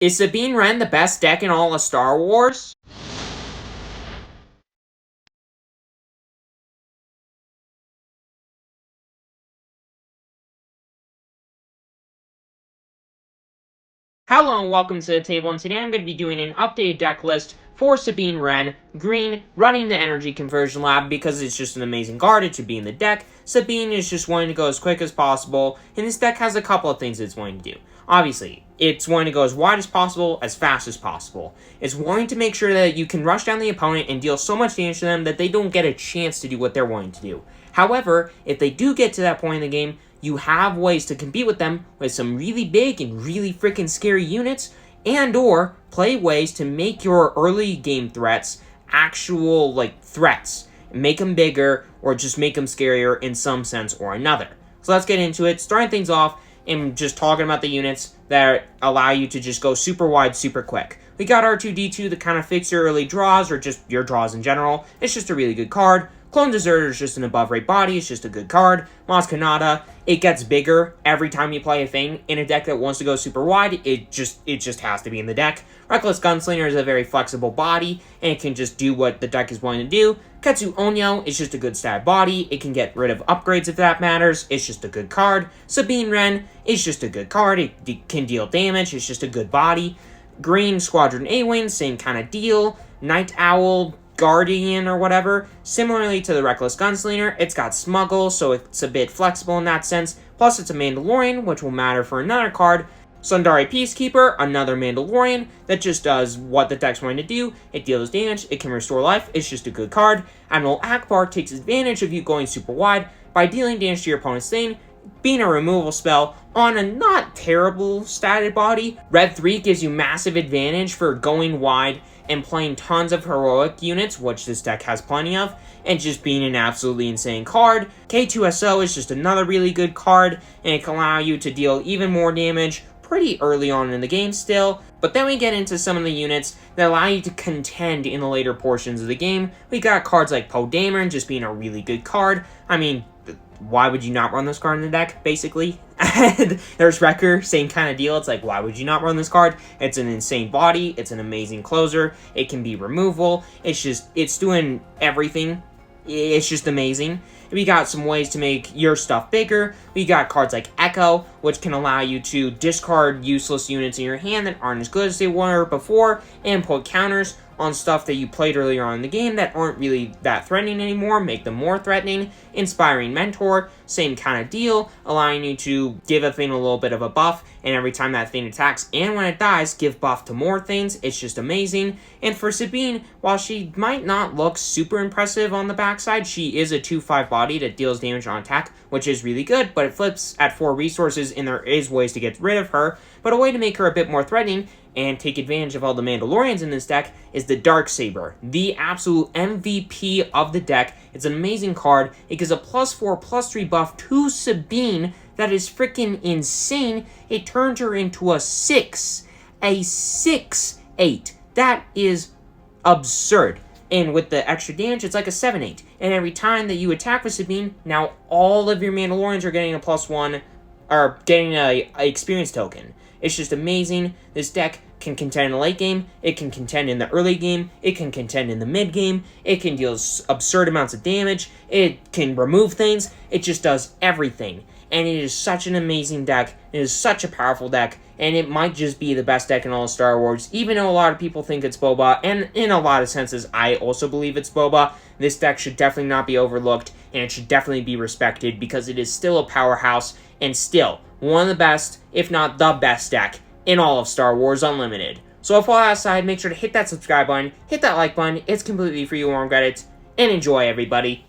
Is Sabine Wren the best deck in all of Star Wars? Hello and welcome to the table, and today I'm going to be doing an updated deck list for Sabine Wren, green, running the Energy Conversion Lab because it's just an amazing card. It should be in the deck. Sabine is just wanting to go as quick as possible, and this deck has a couple of things it's wanting to do. Obviously, it's wanting to go as wide as possible, as fast as possible. It's wanting to make sure that you can rush down the opponent and deal so much damage to them that they don't get a chance to do what they're wanting to do. However, if they do get to that point in the game, you have ways to compete with them with some really big and really freaking scary units, and or play ways to make your early game threats actual, threats. Make them bigger, or just make them scarier in some sense or another. So let's get into it, starting things off and just talking about the units that allow you to just go super wide, super quick. We got R2-D2 to kind of fix your early draws, or just your draws in general. It's just a really good card. Clone Deserter is just an above-rate body. It's just a good card. Maz Kanata, it gets bigger every time you play a thing. In a deck that wants to go super wide, it just has to be in the deck. Reckless Gunslinger is a very flexible body, and it can just do what the deck is wanting to do. Ketsu Onyo is just a good stat body. It can get rid of upgrades if that matters. It's just a good card. Sabine Wren is just a good card. It can deal damage. It's just a good body. Green Squadron A-Wing, same kind of deal. Night Owl, Guardian or whatever. Similarly to the Reckless Gunslinger, it's got Smuggle, so it's a bit flexible in that sense. Plus, it's a Mandalorian, which will matter for another card. Sundari Peacekeeper, another Mandalorian that just does what the deck's going to do. It deals damage, it can restore life, it's just a good card. Admiral Akbar takes advantage of you going super wide by dealing damage to your opponent's thing, being a removal spell on a not terrible statted body. Red 3 gives you massive advantage for going wide and playing tons of heroic units, which this deck has plenty of, and just being an absolutely insane card. K2SO is just another really good card, and it can allow you to deal even more damage pretty early on in the game still. But then we get into some of the units that allow you to contend in the later portions of the game. We got cards like Poe Dameron just being a really good card. I mean, why would you not run this card in the deck, basically? There's Wrecker, same kind of deal. It's like, why would you not run this card? It's an insane body. It's an amazing closer. It can be removal. It's doing everything. It's just amazing. We got some ways to make your stuff bigger. We got cards like Echo, which can allow you to discard useless units in your hand that aren't as good as they were before, and put counters on stuff that you played earlier on in the game that aren't really that threatening anymore, make them more threatening. Inspiring Mentor, same kind of deal, allowing you to give a thing a little bit of a buff, and every time that thing attacks and when it dies, give buff to more things. It's just amazing. And for Sabine, while she might not look super impressive on the backside, she is a 2/5 body that deals damage on attack, which is really good, but it flips at 4 resources, and there is ways to get rid of her. But a way to make her a bit more threatening and take advantage of all the Mandalorians in this deck is the Darksaber, the absolute MVP of the deck. It's an amazing card. It gives a +4/+3 buff to Sabine that is freaking insane. It turns her into a 6/8. That is absurd. And with the extra damage, it's like a 7/8. And every time that you attack with Sabine, now all of your Mandalorians are getting a +1, or getting a experience token. It's just amazing. This deck can contend in the late game. It can contend in the early game. It can contend in the mid game. It can deal absurd amounts of damage. It can remove things. It just does everything. And it is such an amazing deck. It is such a powerful deck. And it might just be the best deck in all of Star Wars, even though a lot of people think it's Boba. And in a lot of senses, I also believe it's Boba. This deck should definitely not be overlooked, and it should definitely be respected because it is still a powerhouse and still one of the best, if not the best deck in all of Star Wars Unlimited. So if all that aside, make sure to hit that subscribe button, hit that like button. It's completely free, you won't regret it, and enjoy, everybody.